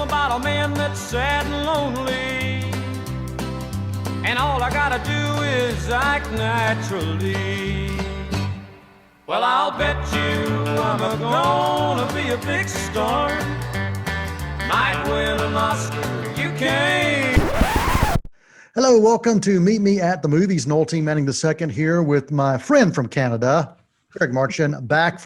about a man that's sad and lonely, and all I gotta do is act naturally. Well, I'll bet you I'm gonna be a big star, might win an Oscar, you can't. Hello, welcome to Meet Me at the Movies. Noel T. Manning II here with my friend from Canada, Marchen, back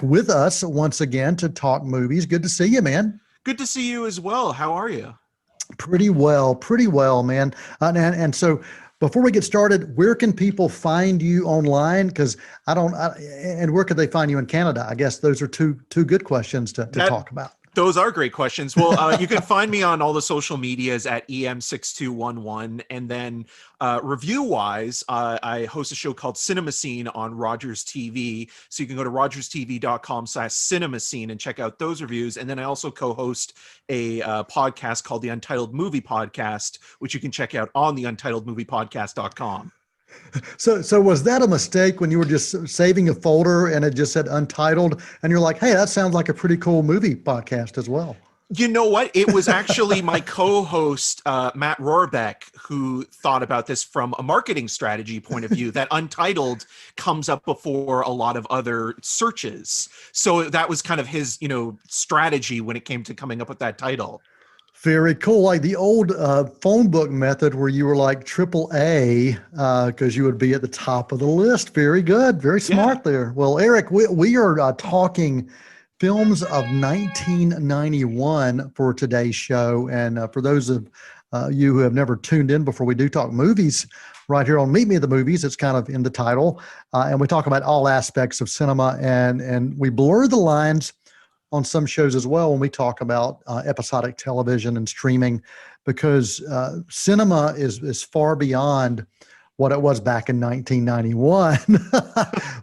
with us once again to talk movies. Good to see you, man. Good to see you as well. How are you? Pretty well, man. And so before we get started, where can people find you online? Because and where could they find you in Canada? I guess those are two good questions to talk about. Those are great questions. Well, you can find me on all the social medias at EM6211. And then review-wise, I host a show called Cinema Scene on Rogers TV. So you can go to rogerstv.com/cinemascene and check out those reviews. And then I also co-host a podcast called The Untitled Movie Podcast, which you can check out on the untitledmoviepodcast.com. So was that a mistake when you were just saving a folder and it just said Untitled and you're like, hey, that sounds like a pretty cool movie podcast as well? You know what? It was actually my co-host, Matt Rohrbeck, who thought about this from a marketing strategy point of view, that Untitled comes up before a lot of other searches. So that was kind of his, strategy when it came to coming up with that title. Very cool. Like the old phone book method where you were like AAA because you would be at the top of the list. Very good. Very smart there. Well, Eric, we are talking films of 1991 for today's show. And for those of you who have never tuned in before, we do talk movies right here on Meet Me at the Movies. It's kind of in the title. And we talk about all aspects of cinema and we blur the lines on some shows as well when we talk about episodic television and streaming, because cinema is far beyond what it was back in 1991.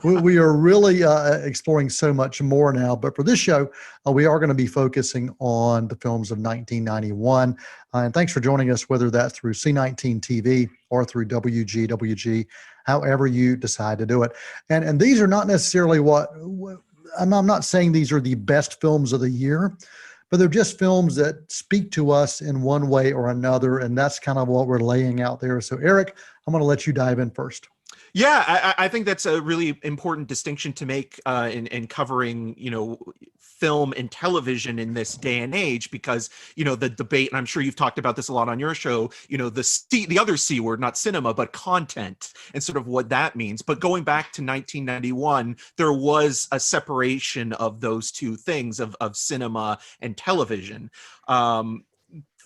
We are really exploring so much more now. But for this show, we are going to be focusing on the films of 1991. And thanks for joining us, whether that's through C19 TV or through WGWG, however you decide to do it. And these are not necessarily I'm not saying these are the best films of the year, but they're just films that speak to us in one way or another. And that's kind of what we're laying out there. So Eric, I'm going to let you dive in first. Yeah, I think that's a really important distinction to make in covering, film and television in this day and age, because, the debate, and I'm sure you've talked about this a lot on your show, the other C word, not cinema, but content, and sort of what that means. But going back to 1991, there was a separation of those two things of cinema and television.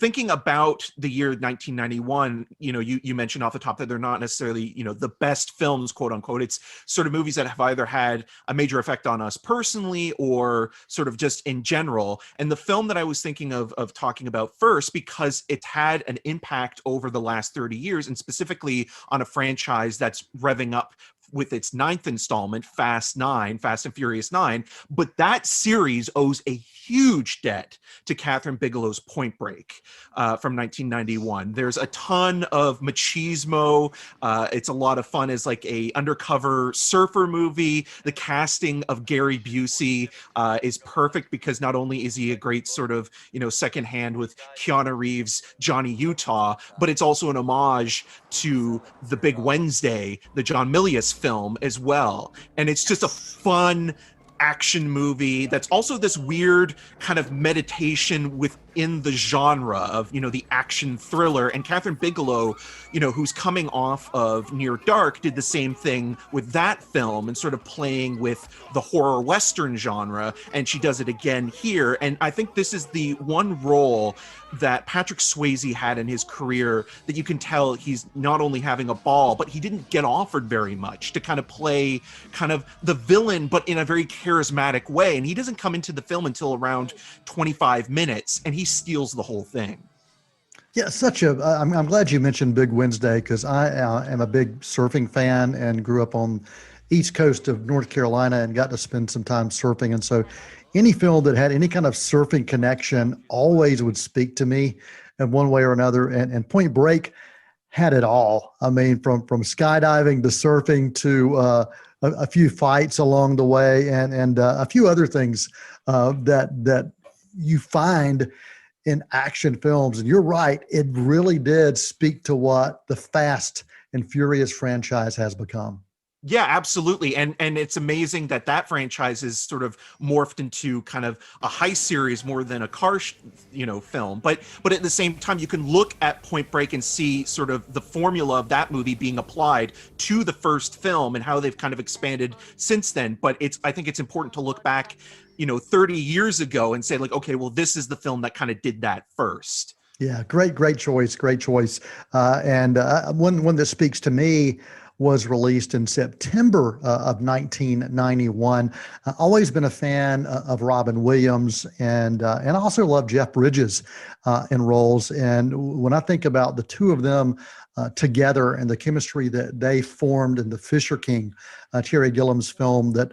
Thinking about the year 1991, you mentioned off the top that they're not necessarily, the best films, quote unquote. It's sort of movies that have either had a major effect on us personally or sort of just in general. And the film that I was thinking of talking about first, because it's had an impact over the last 30 years, and specifically on a franchise that's revving up with its 9th installment, Fast and Furious 9. But that series owes a huge debt to Catherine Bigelow's Point Break from 1991. There's a ton of machismo. It's a lot of fun as like a undercover surfer movie. The casting of Gary Busey is perfect because not only is he a great sort of, second hand with Keanu Reeves, Johnny Utah, but it's also an homage to The Big Wednesday, the John Milius film as well. And it's just a fun action movie that's also this weird kind of meditation within the genre of, the action thriller. And Catherine Bigelow, who's coming off of Near Dark, did the same thing with that film and sort of playing with the horror Western genre. And she does it again here. And I think this is the one role that Patrick Swayze had in his career that you can tell he's not only having a ball, but he didn't get offered very much to kind of play kind of the villain, but in a very charismatic way. And he doesn't come into the film until around 25 minutes, and he steals the whole thing. Yeah, I'm glad you mentioned Big Wednesday, because I am a big surfing fan and grew up on East Coast of North Carolina and got to spend some time surfing. And so any film that had any kind of surfing connection always would speak to me in one way or another. And Point Break had it all. I mean, from skydiving to surfing to a few fights along the way and a few other things that you find in action films. And you're right, it really did speak to what the Fast and Furious franchise has become. Yeah, absolutely. And it's amazing that that franchise is sort of morphed into kind of a heist series more than a car, film. But at the same time, you can look at Point Break and see sort of the formula of that movie being applied to the first film and how they've kind of expanded since then. But I think it's important to look back, 30 years ago and say like, okay, well, this is the film that kind of did that first. Yeah, great choice, great choice. And one that speaks to me was released in September of 1991. Always been a fan of Robin Williams, and also love Jeff Bridges in roles. And when I think about the two of them together and the chemistry that they formed in the Fisher King, Terry Gilliam's film that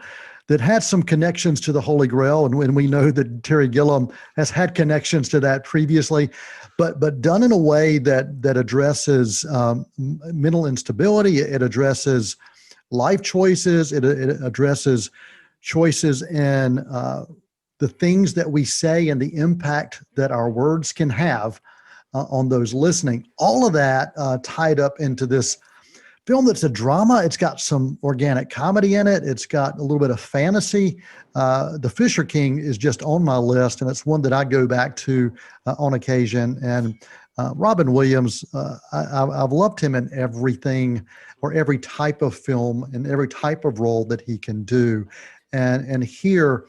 had some connections to the Holy Grail, and we know that Terry Gilliam has had connections to that previously, but done in a way that addresses mental instability. It addresses life choices. It addresses choices in the things that we say and the impact that our words can have on those listening. All of that tied up into this film that's a drama. It's got some organic comedy in it. It's got a little bit of fantasy. The Fisher King is just on my list, and it's one that I go back to on occasion. And Robin Williams, I've loved him in everything, or every type of film and every type of role that he can do. And here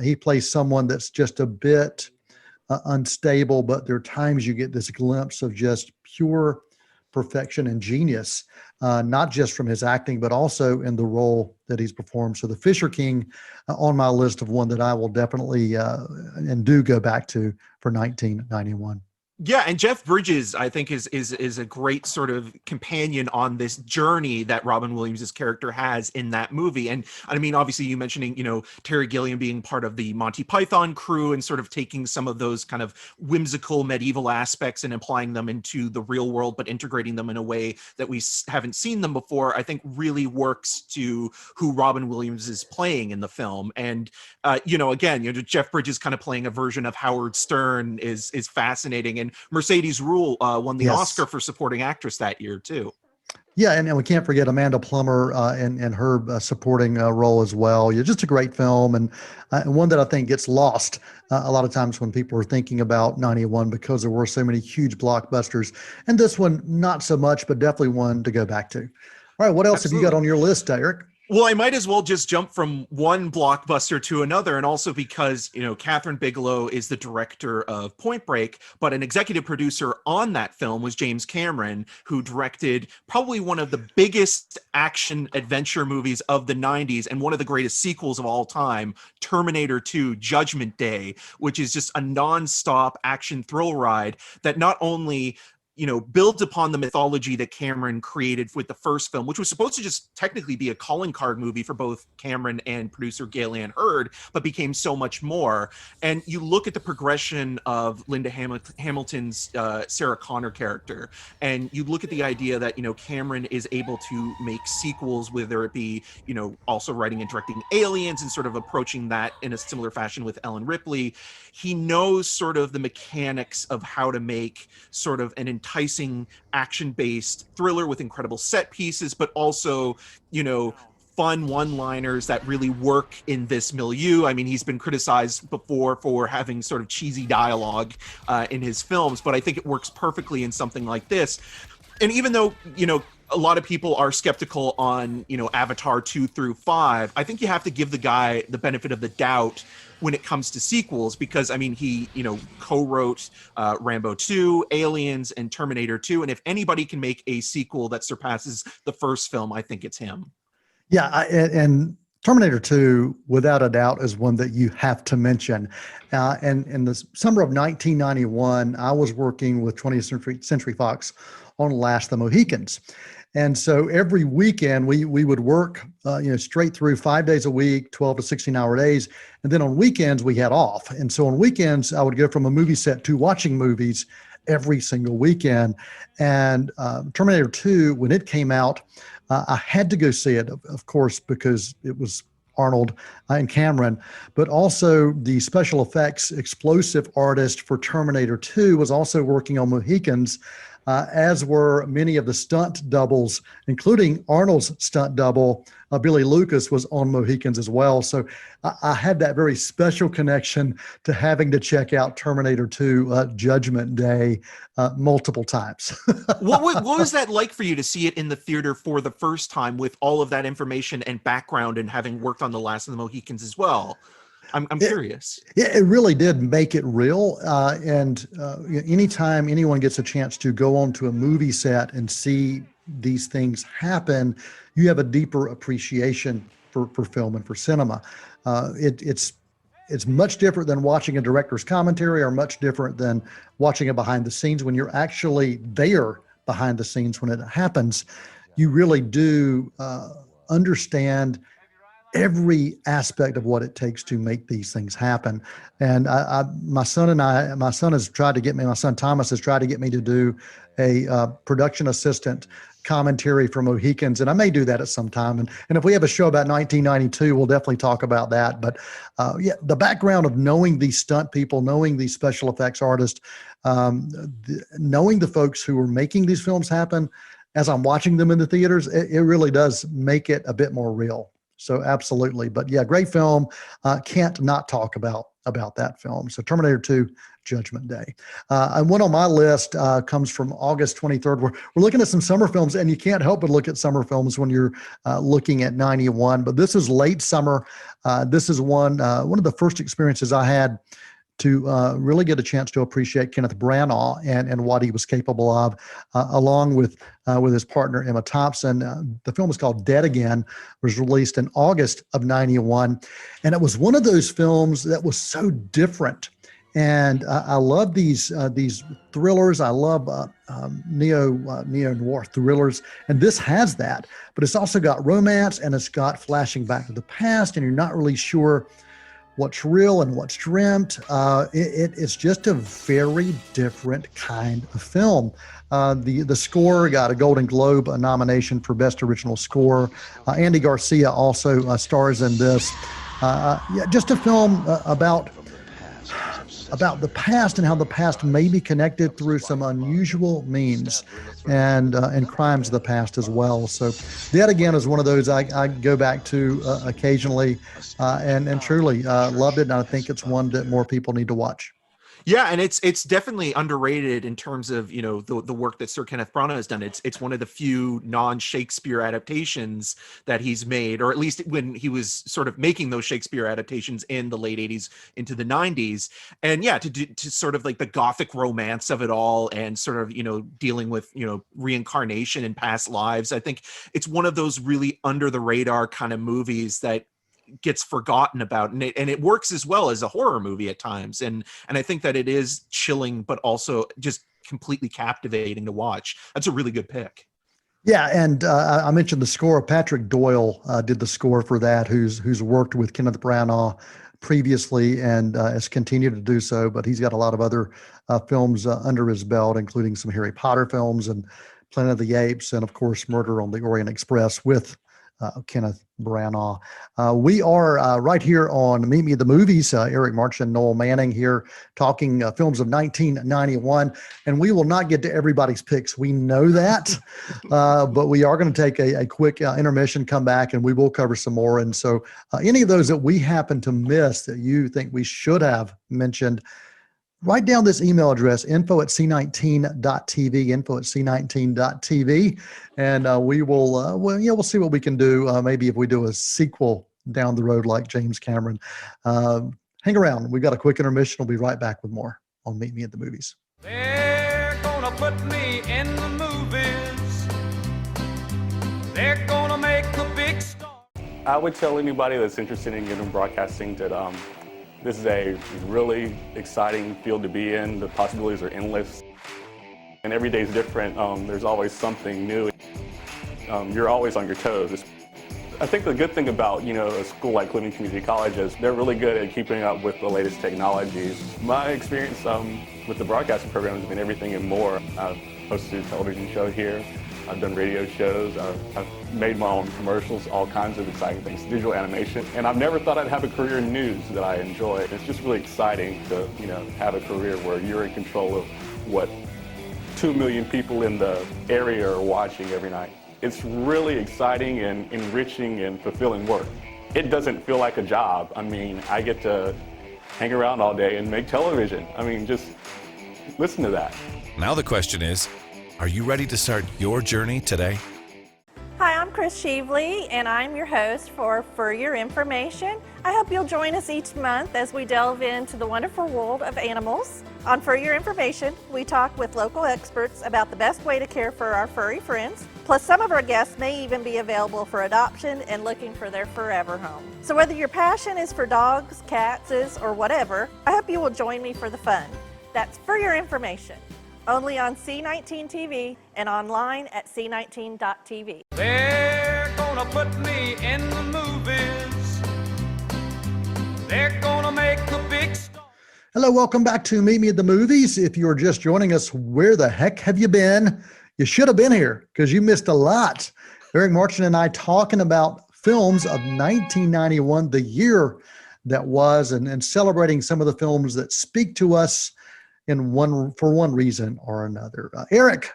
he plays someone that's just a bit unstable, but there are times you get this glimpse of just pure perfection and genius, not just from his acting, but also in the role that he's performed. So the Fisher King on my list of one that I will definitely and do go back to for 1991. Yeah, and Jeff Bridges, I think, is a great sort of companion on this journey that Robin Williams' character has in that movie. And I mean, obviously, you mentioning, Terry Gilliam being part of the Monty Python crew and sort of taking some of those kind of whimsical medieval aspects and applying them into the real world, but integrating them in a way that we haven't seen them before, I think really works to who Robin Williams is playing in the film. And, again, Jeff Bridges kind of playing a version of Howard Stern is fascinating. And Mercedes Ruehl won the Oscar for supporting actress that year too. Yeah, and we can't forget Amanda Plummer and her supporting role as well. Yeah, just a great film, and one that I think gets lost a lot of times when people are thinking about 91, because there were so many huge blockbusters. And this one, not so much, but definitely one to go back to. All right, what else have you got on your list, Eric? Well, I might as well just jump from one blockbuster to another, and also because, Catherine Bigelow is the director of Point Break, but an executive producer on that film was James Cameron, who directed probably one of the biggest action adventure movies of the 90s and one of the greatest sequels of all time, Terminator 2: Judgment Day, which is just a nonstop action thrill ride that not only builds upon the mythology that Cameron created with the first film, which was supposed to just technically be a calling card movie for both Cameron and producer Gale Ann Hurd, but became so much more. And you look at the progression of Linda Hamilton's Sarah Connor character, and you look at the idea that, Cameron is able to make sequels, whether it be, also writing and directing Aliens and sort of approaching that in a similar fashion with Ellen Ripley. He knows sort of the mechanics of how to make sort of an enticing action-based thriller with incredible set pieces, but also, fun one-liners that really work in this milieu. I mean, he's been criticized before for having sort of cheesy dialogue in his films, but I think it works perfectly in something like this. And even though, a lot of people are skeptical on, Avatar 2 through 5, I think you have to give the guy the benefit of the doubt when it comes to sequels, because I mean, he, co-wrote Rambo 2, Aliens, and Terminator 2. And if anybody can make a sequel that surpasses the first film, I think it's him. Yeah, and Terminator 2, without a doubt, is one that you have to mention. And in the summer of 1991, I was working with 20th Century Fox on Last of the Mohicans. And so every weekend we would work, straight through 5 days a week, 12 to 16-hour days. And then on weekends we had off. And so on weekends, I would go from a movie set to watching movies every single weekend. And Terminator 2, when it came out, I had to go see it, of course, because it was Arnold and Cameron, but also the special effects explosive artist for Terminator 2 was also working on Mohicans, as were many of the stunt doubles, including Arnold's stunt double, Billy Lucas, was on Mohicans as well. So I had that very special connection to having to check out Terminator 2 Judgment Day multiple times. What was that like for you to see it in the theater for the first time with all of that information and background and having worked on The Last of the Mohicans as well? I'm curious. It really did make it real. Anytime anyone gets a chance to go onto a movie set and see these things happen, you have a deeper appreciation for film and for cinema. It's much different than watching a director's commentary, or much different than watching it behind the scenes. When you're actually there behind the scenes when it happens, you really do understand every aspect of what it takes to make these things happen. And my son Thomas has tried to get me to do a production assistant commentary for Mohicans, and I may do that at some time. And if we have a show about 1992, we'll definitely talk about that. But the background of knowing these stunt people, knowing these special effects artists, knowing the folks who were making these films happen, as I'm watching them in the theaters, it really does make it a bit more real. So absolutely. But yeah, great film. Can't not talk about that film. So Terminator 2, Judgment Day. And one on my list comes from August 23rd. We're looking at some summer films, and you can't help but look at summer films when you're looking at 91. But this is late summer. This is one of the first experiences I had to really get a chance to appreciate Kenneth Branagh and what he was capable of, along with his partner Emma Thompson. The film is called Dead Again, was released in August of 91. And it was one of those films that was so different. And I love these thrillers. I love neo-noir thrillers. And this has that, but it's also got romance, and it's got flashing back to the past, and you're not really sure what's real and what's dreamt. It's just a very different kind of film. The score got a Golden Globe nomination for Best Original Score. Andy Garcia also stars in this. Just a film about the past and how the past may be connected through some unusual means, and crimes of the past as well. So Dead Again is one of those I go back to occasionally, and truly loved it. And I think it's one that more people need to watch. Yeah, and it's definitely underrated in terms of the work that Sir Kenneth Branagh has done. It's one of the few non-Shakespeare adaptations that he's made, or at least when he was sort of making those Shakespeare adaptations in the late 80s into the 90s. And yeah, to sort of like the Gothic romance of it all, and sort of dealing with reincarnation in past lives. I think it's one of those really under the radar kind of movies that gets forgotten about, and it works as well as a horror movie at times, and I think that it is chilling but also just completely captivating to watch. That's a really good pick. Yeah, and I mentioned the score. Patrick Doyle did the score for that, who's worked with Kenneth Branagh previously and has continued to do so, but he's got a lot of other films under his belt, including some Harry Potter films and Planet of the Apes, and of course Murder on the Orient Express with Kenneth Branagh. We are right here on Meet Me at the Movies. Eric Marchen, Noel Manning here, talking films of 1991. And we will not get to everybody's picks. We know that. But we are going to take a quick intermission, come back, and we will cover some more. And so any of those that we happen to miss that you think we should have mentioned, write down this email address, info@c19.tv, info@c19.tv, and we will, we'll see what we can do. Maybe if we do a sequel down the road like James Cameron. Hang around. We've got a quick intermission. We'll be right back with more on Meet Me at the Movies. They're gonna put me in the movies. They're gonna make a big star. I would tell anybody that's interested in getting broadcasting that this is a really exciting field to be in. The possibilities are endless. And every day is different. There's always something new. You're always on your toes. I think the good thing about, a school like Cleveland Community College is they're really good at keeping up with the latest technologies. My experience with the broadcasting program has been everything and more. I've hosted a television show here. I've done radio shows. I've made my own commercials, all kinds of exciting things, digital animation. And I've never thought I'd have a career in news that I enjoy. It's just really exciting to, have a career where you're in control of what 2 million people in the area are watching every night. It's really exciting and enriching and fulfilling work. It doesn't feel like a job. I mean, I get to hang around all day and make television. I mean, just listen to that. Now the question is, are you ready to start your journey today? Hi, I'm Chris Sheevely, and I'm your host for Your Information. I hope you'll join us each month as we delve into the wonderful world of animals. On For Your Information, we talk with local experts about the best way to care for our furry friends. Plus, some of our guests may even be available for adoption and looking for their forever home. So whether your passion is for dogs, cats, or whatever, I hope you will join me for the fun. That's For Your Information, only on C19 TV and online at C19.tv. They're gonna put me in the movies. They're gonna make a big star. Hello, welcome back to Meet Me at the Movies. If you're just joining us, where the heck have you been? You should have been here because you missed a lot. Eric Marchen and I talking about films of 1991, the year that was, and celebrating some of the films that speak to us for one reason or another. Eric,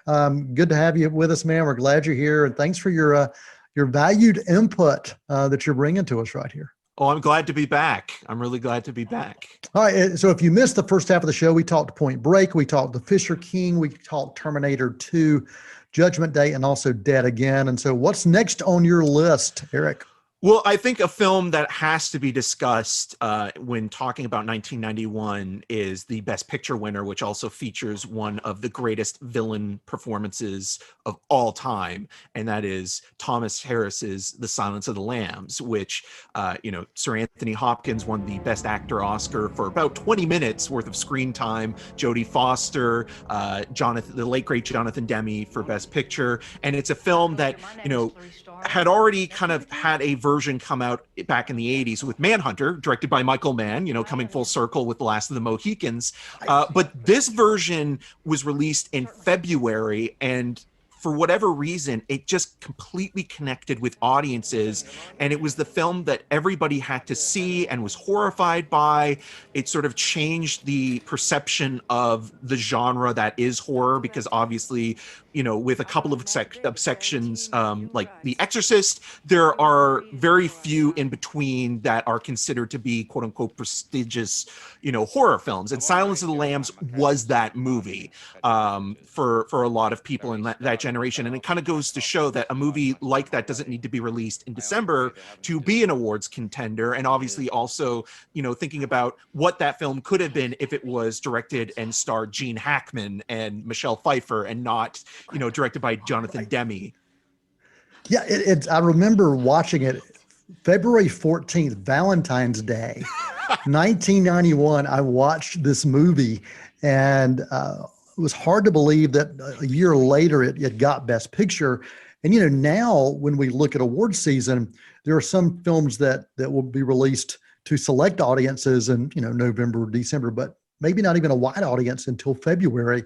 good to have you with us, man. We're glad you're here, and thanks for your valued input that you're bringing to us right here. Oh, I'm glad to be back. I'm really glad to be back. All right. So if you missed the first half of the show, we talked Point Break, we talked The Fisher King, we talked Terminator 2, Judgment Day, and also Dead Again. And so what's next on your list, Eric? Well, I think a film that has to be discussed when talking about 1991 is the Best Picture winner, which also features one of the greatest villain performances of all time, and that is Thomas Harris's The Silence of the Lambs, which, Sir Anthony Hopkins won the Best Actor Oscar for about 20 minutes worth of screen time, Jodie Foster, the late great Jonathan Demme for Best Picture, and it's a film that, had already kind of had a version come out back in the 80s with Manhunter, directed by Michael Mann, coming full circle with The Last of the Mohicans. But this version was released in February, and for whatever reason, it just completely connected with audiences. And it was the film that everybody had to see and was horrified by. It sort of changed the perception of the genre that is horror, because obviously, with a couple of sections like The Exorcist, there are very few in between that are considered to be quote unquote prestigious, horror films. And Silence of the Lambs was that movie for a lot of people in that generation. And it kind of goes to show that a movie like that doesn't need to be released in December to be an awards contender. And obviously also, thinking about what that film could have been if it was directed and starred Gene Hackman and Michelle Pfeiffer and not, directed by Jonathan Demme. Yeah, I remember watching it February 14th, Valentine's Day, 1991. I watched this movie, and it was hard to believe that a year later it got Best Picture. And, now when we look at award season, there are some films that will be released to select audiences in, November, December, but maybe not even a wide audience until February.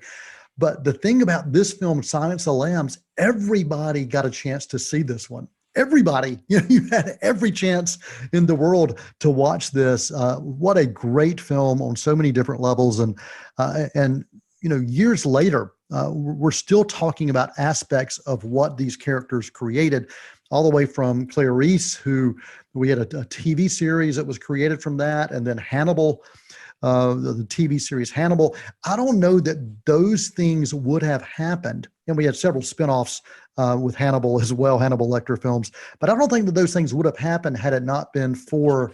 But the thing about this film, Silence of the Lambs, everybody got a chance to see this one. Everybody, you had every chance in the world to watch this. What a great film on so many different levels. And years later, we're still talking about aspects of what these characters created, all the way from Clarice, who we had a TV series that was created from that, and then Hannibal, the TV series Hannibal. I don't know that those things would have happened. And we had several spinoffs with Hannibal as well, Hannibal Lecter films. But I don't think that those things would have happened had it not been for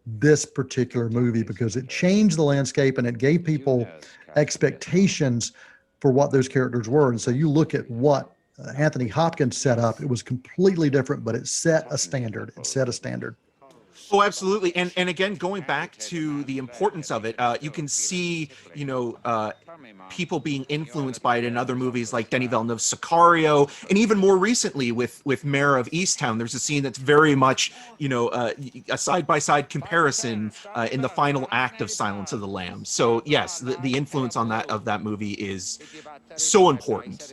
this particular movie, because it changed the landscape and it gave people expectations for what those characters were. And so you look at what Anthony Hopkins set up, it was completely different, but it set a standard. Oh, absolutely. And again, going back to the importance of it, you can see, people being influenced by it in other movies like Denis Villeneuve's Sicario, and even more recently with Mayor of Easttown. There's a scene that's very much, a side-by-side comparison in the final act of Silence of the Lambs. So yes, the influence on that movie is so important.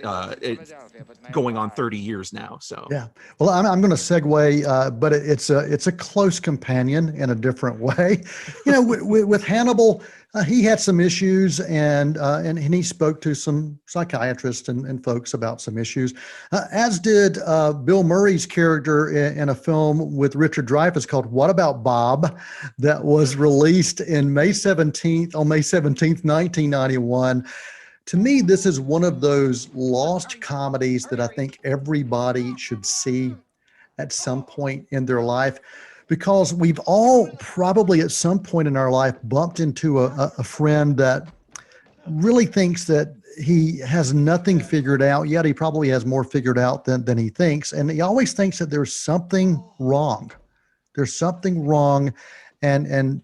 Going on 30 years now. So Yeah. Well, I'm going to segue, but it's a close companion in a different way. With Hannibal, he had some issues, and he spoke to some psychiatrists and folks about some issues, as did Bill Murray's character in a film with Richard Dreyfuss called What About Bob, that was released in May 17th, 1991. To me, this is one of those lost comedies that I think everybody should see at some point in their life, because we've all probably at some point in our life bumped into a friend that really thinks that he has nothing figured out, yet he probably has more figured out than he thinks. And he always thinks that there's something wrong. There's something wrong, and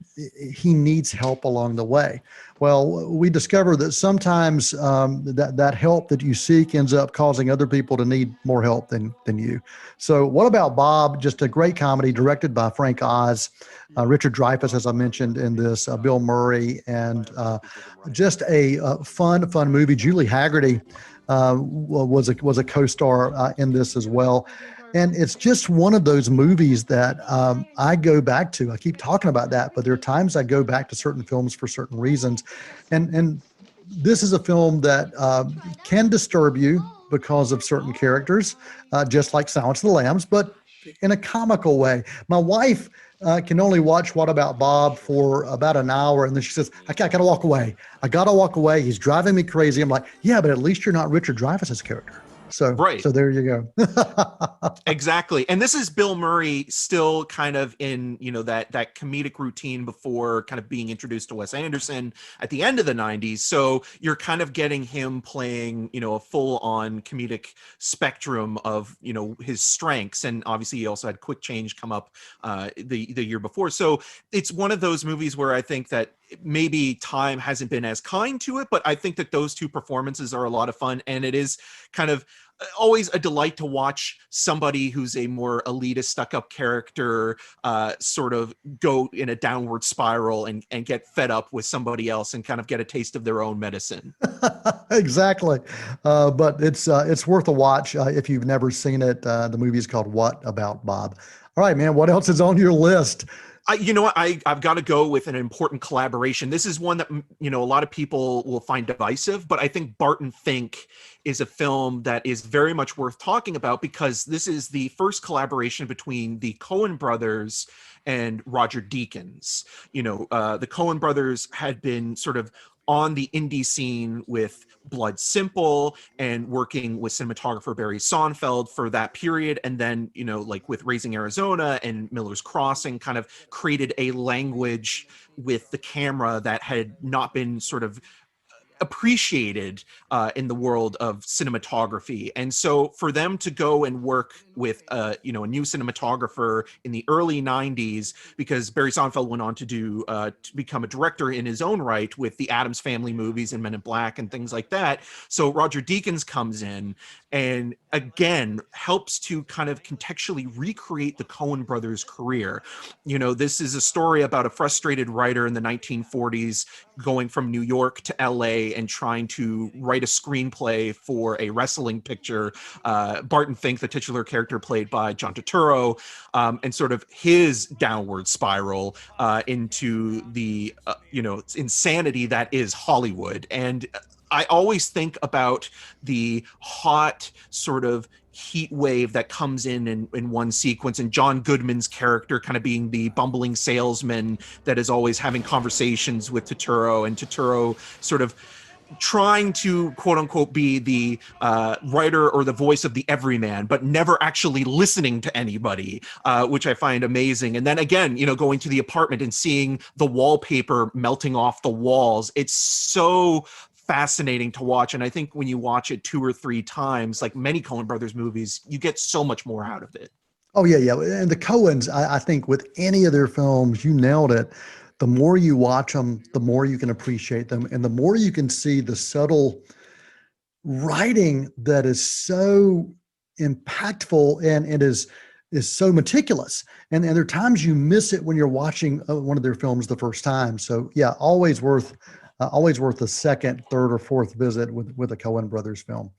he needs help along the way. Well, we discover that sometimes that help that you seek ends up causing other people to need more help than you. So What About Bob? Just a great comedy directed by Frank Oz, Richard Dreyfuss, as I mentioned in this, Bill Murray, and just a fun movie. Julie Haggerty was a co-star in this as well. And it's just one of those movies that I go back to. I keep talking about that, but there are times I go back to certain films for certain reasons. And this is a film that can disturb you because of certain characters, just like Silence of the Lambs, but in a comical way. My wife can only watch What About Bob for about an hour, and then she says, I gotta walk away. I gotta walk away. He's driving me crazy. I'm like, yeah, but at least you're not Richard Dreyfuss's character. So, right. So there you go. Exactly. And this is Bill Murray still kind of in, that comedic routine before kind of being introduced to Wes Anderson at the end of the 90s. So you're kind of getting him playing, a full on comedic spectrum of, his strengths. And obviously he also had Quick Change come up the year before. So it's one of those movies where I think that maybe time hasn't been as kind to it, but I think that those two performances are a lot of fun, and it is kind of always a delight to watch somebody who's a more elitist, stuck-up character sort of go in a downward spiral and get fed up with somebody else and kind of get a taste of their own medicine. Exactly. But it's worth a watch if you've never seen it. The movie is called What About Bob? All right, man, what else is on your list? You know what? I've got to go with an important collaboration. This is one that, a lot of people will find divisive, but I think Barton Fink is a film that is very much worth talking about, because this is the first collaboration between the Coen brothers and Roger Deakins. The Coen brothers had been sort of on the indie scene with Blood Simple and working with cinematographer Barry Sonnenfeld for that period. And then, like with Raising Arizona and Miller's Crossing, kind of created a language with the camera that had not been sort of appreciated in the world of cinematography. And so for them to go and work with a new cinematographer in the early 90s, because Barry Sonnenfeld went on to to become a director in his own right with the Addams Family movies and Men in Black and things like that. So Roger Deakins comes in and again helps to kind of contextually recreate the Coen brothers' career. This is a story about a frustrated writer in the 1940s going from New York to LA and trying to write a screenplay for a wrestling picture. Barton Fink, the titular character played by John Turturro, and sort of his downward spiral into the insanity that is Hollywood. And I always think about the hot sort of heat wave that comes in one sequence, and John Goodman's character kind of being the bumbling salesman that is always having conversations with Turturro, and Turturro sort of trying to quote unquote be the writer or the voice of the everyman, but never actually listening to anybody, which I find amazing. And then again, going to the apartment and seeing the wallpaper melting off the walls. It's so fascinating to watch. And I think when you watch it 2 or 3 times, like many Coen brothers movies, you get so much more out of it. Oh yeah, yeah. And the Coens, I think with any of their films, you nailed it. The more you watch them, the more you can appreciate them, and the more you can see the subtle writing that is so impactful and is so meticulous. And there are times you miss it when you're watching one of their films the first time. So yeah, always worth a second, third, or fourth visit with a Coen Brothers film.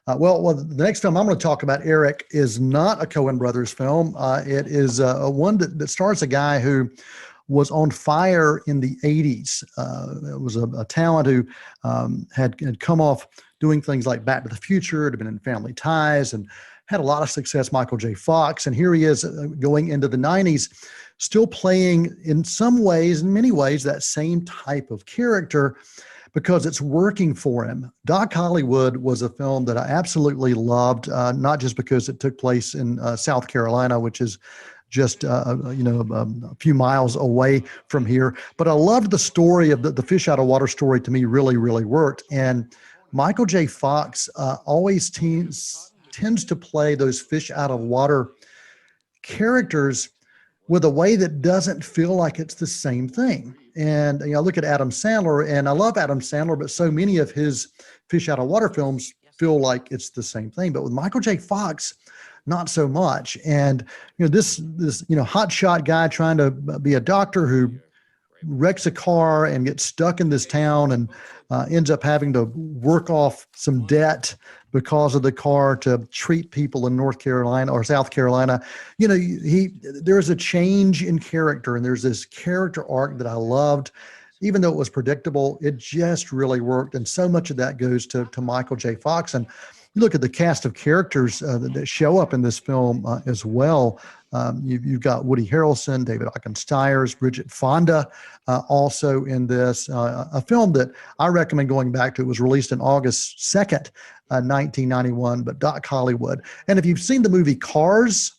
Well, the next film I'm going to talk about, Eric, is not a Coen Brothers film. It is one that stars a guy who was on fire in the 80s. It was a talent who had come off doing things like Back to the Future, had been in Family Ties, and had a lot of success, Michael J. Fox. And here he is going into the 90s, still playing in some ways, in many ways, that same type of character, because it's working for him. Doc Hollywood was a film that I absolutely loved, not just because it took place in South Carolina, which is just a few miles away from here, but I loved the story of the fish out of water story. To me, really, really worked. And Michael J. Fox always tends to play those fish out of water characters with a way that doesn't feel like it's the same thing. And I look at Adam Sandler, and I love Adam Sandler, but so many of his fish out of water films feel like it's the same thing. But with Michael J. Fox, not so much. And this hotshot guy trying to be a doctor who wrecks a car and gets stuck in this town and ends up having to work off some debt because of the car to treat people in North Carolina or South Carolina. There's a change in character, and there's this character arc that I loved. Even though it was predictable, it just really worked. And so much of that goes to Michael J. Fox. And you look at the cast of characters that show up in this film as well. You've got Woody Harrelson, David Stiers, Bridget Fonda also in this. A film that I recommend going back to. It was released on August 2nd, 1991, but Doc Hollywood. And if you've seen the movie Cars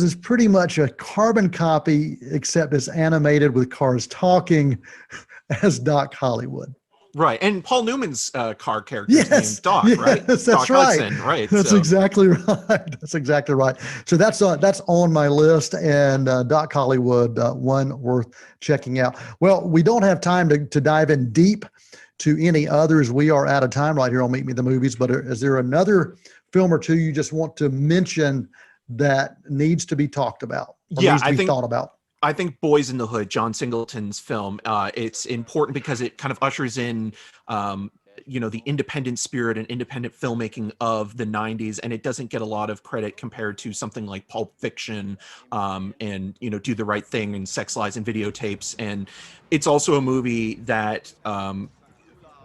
is pretty much a carbon copy, except it's animated with cars talking as Doc Hollywood. Right. And Paul Newman's car character is named Doc, right? That's Doc right. Hudson, right. That's exactly right. That's exactly right. So that's on my list, and Doc Hollywood, one worth checking out. Well, we don't have time to dive in deep to any others. We are out of time right here on Meet Me at the Movies, but is there another film or two you just want to mention that needs to be talked about? Needs to be thought about? I think Boys in the Hood, John Singleton's film, it's important because it kind of ushers in, the independent spirit and independent filmmaking of the 90s. And it doesn't get a lot of credit compared to something like Pulp Fiction and Do the Right Thing and Sex, Lies, and Videotapes. And it's also a movie that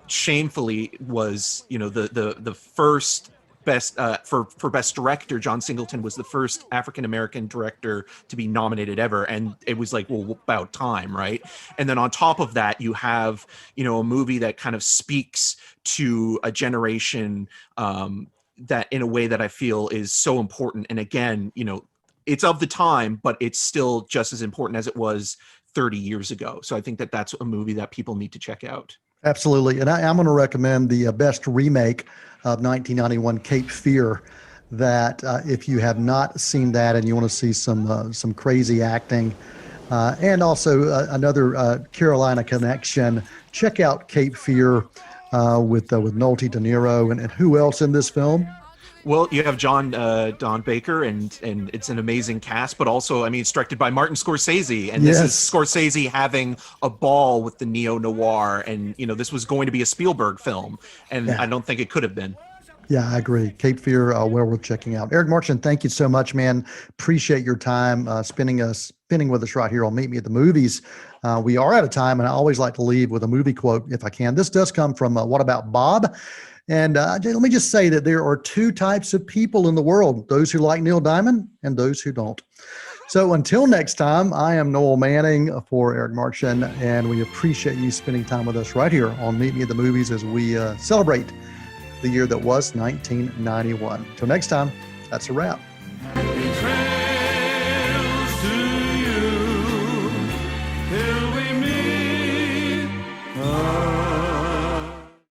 shamefully was, the first best for best director. John Singleton was the first African-American director to be nominated ever, and it was like, well, about time, right? And then on top of that, you have a movie that kind of speaks to a generation that in a way that I feel is so important. And again, it's of the time, but it's still just as important as it was 30 years ago. So I think that that's a movie that people need to check out. Absolutely. And I'm going to recommend the best remake of 1991, Cape Fear, that if you have not seen that and you want to see some crazy acting and also another Carolina connection, check out Cape Fear with Noel T. De Niro. And who else in this film? Well, you have Don Baker, and it's an amazing cast, but also, it's directed by Martin Scorsese, and this is Scorsese having a ball with the neo-noir, and, this was going to be a Spielberg film, and I don't think it could have been. Yeah, I agree. Cape Fear, well worth checking out. Eric Marchen, thank you so much, man. Appreciate your time spending with us right here on Meet Me at the Movies. We are out of time, and I always like to leave with a movie quote if I can. This does come from What About Bob? And let me just say that there are two types of people in the world, those who like Neil Diamond and those who don't. So until next time, I am Noel Manning for Eric Marchen, and we appreciate you spending time with us right here on Meet Me at the Movies as we celebrate the year that was 1991. Till next time, that's a wrap.